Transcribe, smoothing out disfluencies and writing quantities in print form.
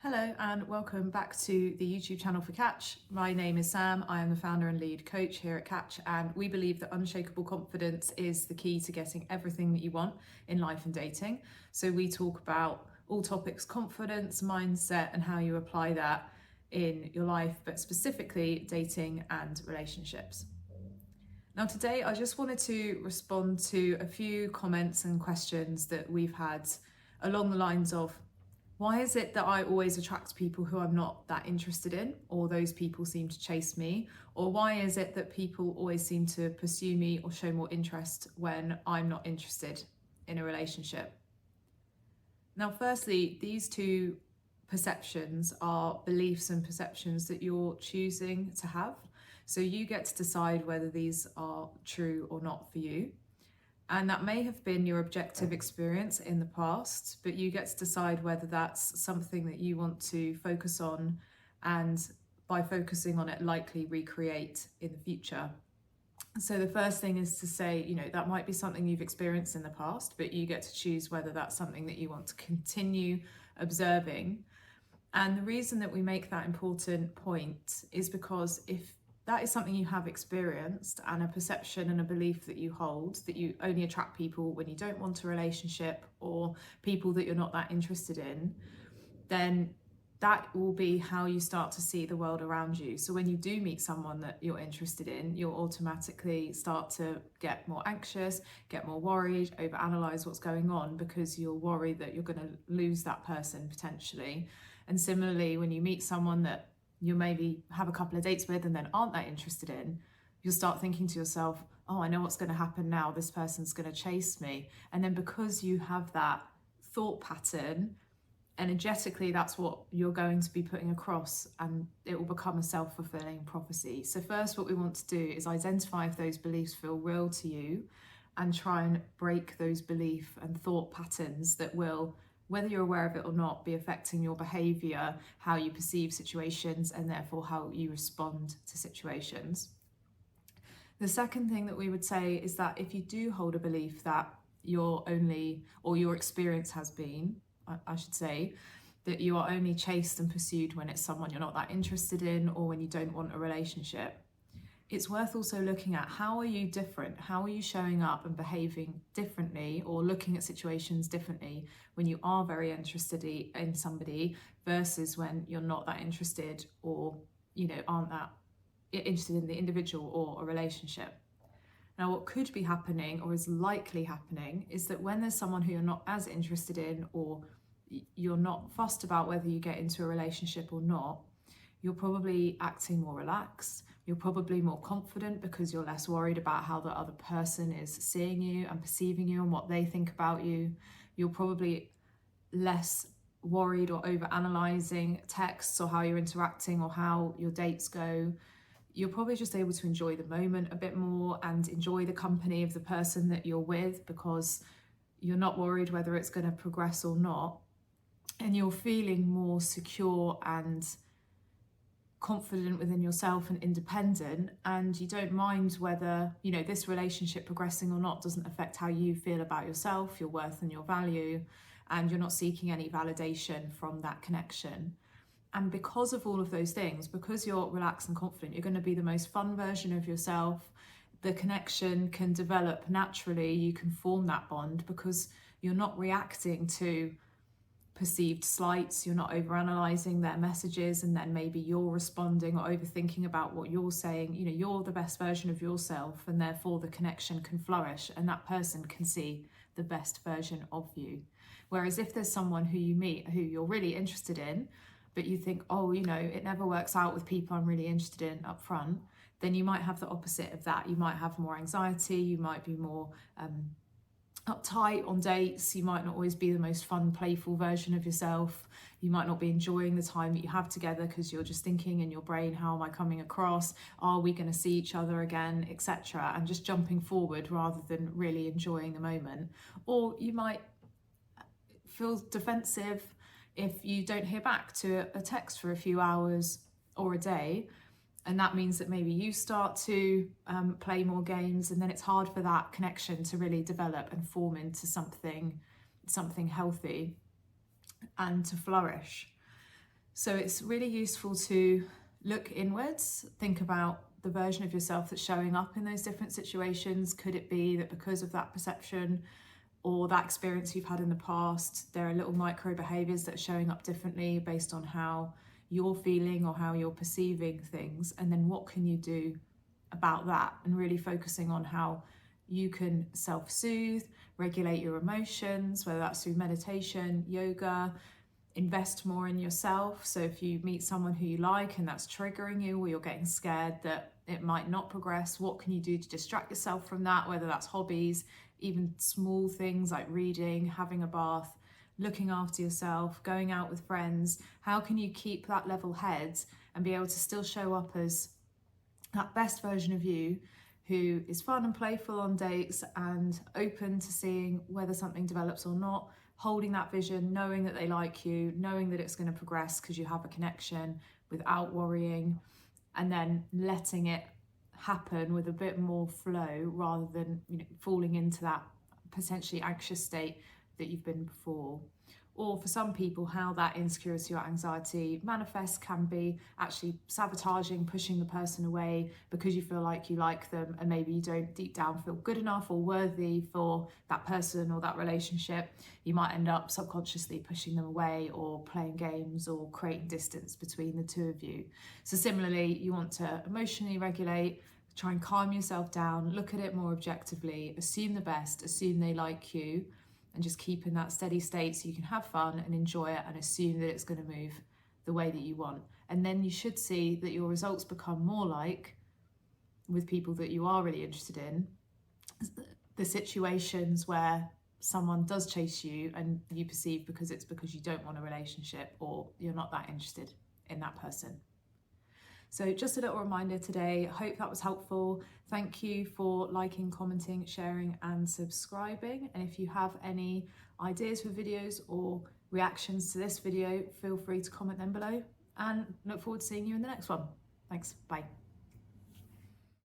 Hello and welcome back to the YouTube channel for Catch. My name is Sam. I am the founder and lead coach here at Catch, and we believe that unshakable confidence is the key to getting everything that you want in life and dating. So we talk about all topics: confidence, mindset, and how you apply that in your life, but specifically dating and relationships. Now today I just wanted to respond to a few comments and questions that we've had along the lines of, why is it that I always attract people who I'm not that interested in, or those people seem to chase me? Or why is it that people always seem to pursue me or show more interest when I'm not interested in a relationship? Now, firstly, these two perceptions are beliefs and perceptions that you're choosing to have. So you get to decide whether these are true or not for you. And that may have been your objective experience in the past, but you get to decide whether that's something that you want to focus on, and by focusing on it, likely recreate in the future. So the first thing is to say, that might be something you've experienced in the past, but you get to choose whether that's something that you want to continue observing. And the reason that we make that important point is because if that is something you have experienced and a perception and a belief that you hold, that you only attract people when you don't want a relationship or people that you're not that interested in, then that will be how you start to see the world around you. So when you do meet someone that you're interested in, you'll automatically start to get more anxious, get more worried, overanalyze what's going on, because you're worried that you're going to lose that person potentially. And similarly, when you meet someone that you maybe have a couple of dates with and then aren't that interested in, you'll start thinking to yourself, oh, I know what's going to happen now. This person's going to chase me. And then because you have that thought pattern, energetically, that's what you're going to be putting across, and it will become a self-fulfilling prophecy. So first, what we want to do is identify if those beliefs feel real to you and try and break those belief and thought patterns that will, whether you're aware of it or not, be affecting your behavior, how you perceive situations, and therefore how you respond to situations. The second thing that we would say is that if you do hold a belief that you're only, or your experience has been, I should say, that you are only chased and pursued when it's someone you're not that interested in or when you don't want a relationship, it's worth also looking at how are you different? How are you showing up and behaving differently or looking at situations differently when you are very interested in somebody versus when you're not that interested, or aren't that interested in the individual or a relationship. Now, what could be happening, or is likely happening, is that when there's someone who you're not as interested in, or you're not fussed about whether you get into a relationship or not, you're probably acting more relaxed. You're probably more confident because you're less worried about how the other person is seeing you and perceiving you and what they think about you. You're probably less worried or over-analysing texts or how you're interacting or how your dates go. You're probably just able to enjoy the moment a bit more and enjoy the company of the person that you're with, because you're not worried whether it's going to progress or not. And you're feeling more secure and confident within yourself and independent, and you don't mind whether this relationship progressing or not doesn't affect how you feel about yourself, your worth and your value, and you're not seeking any validation from that connection. And because of all of those things, because you're relaxed and confident, you're going to be the most fun version of yourself. The connection can develop naturally. You can form that bond because you're not reacting to perceived slights. You're not overanalyzing their messages and then maybe you're responding or overthinking about what you're saying. You're the best version of yourself, and therefore the connection can flourish and that person can see the best version of you. Whereas if there's someone who you meet who you're really interested in, but you think, it never works out with people I'm really interested in up front, then you might have the opposite of that. You might have more anxiety, you might be more uptight on dates, you might not always be the most fun, playful version of yourself, you might not be enjoying the time that you have together because you're just thinking in your brain, how am I coming across, are we going to see each other again, etc., and just jumping forward rather than really enjoying the moment. Or you might feel defensive if you don't hear back to a text for a few hours or a day, and that means that maybe you start to play more games, and then it's hard for that connection to really develop and form into something healthy and to flourish. So it's really useful to look inwards, think about the version of yourself that's showing up in those different situations. Could it be that because of that perception or that experience you've had in the past, there are little micro behaviors that are showing up differently based on how you're feeling or how you're perceiving things? And then what can you do about that? And really focusing on how you can self-soothe, regulate your emotions, whether that's through meditation, yoga, invest more in yourself. So if you meet someone who you like and that's triggering you, or you're getting scared that it might not progress, what can you do to distract yourself from that? Whether that's hobbies, even small things like reading, having a bath, looking after yourself, going out with friends. How can you keep that level head and be able to still show up as that best version of you, who is fun and playful on dates and open to seeing whether something develops or not, holding that vision, knowing that they like you, knowing that it's going to progress because you have a connection without worrying, and then letting it happen with a bit more flow rather than falling into that potentially anxious state that you've been before. Or for some people, how that insecurity or anxiety manifests can be actually sabotaging, pushing the person away because you feel like you like them and maybe you don't deep down feel good enough or worthy for that person or that relationship. You might end up subconsciously pushing them away or playing games or creating distance between the two of you. So similarly, you want to emotionally regulate, try and calm yourself down, look at it more objectively, assume the best, assume they like you, and just keep in that steady state so you can have fun and enjoy it and assume that it's going to move the way that you want. And then you should see that your results become more like, with people that you are really interested in, the situations where someone does chase you and you perceive because you don't want a relationship or you're not that interested in that person. So just a little reminder today. I hope that was helpful. Thank you for liking, commenting, sharing and subscribing. And if you have any ideas for videos or reactions to this video, feel free to comment them below, and look forward to seeing you in the next one. Thanks, bye.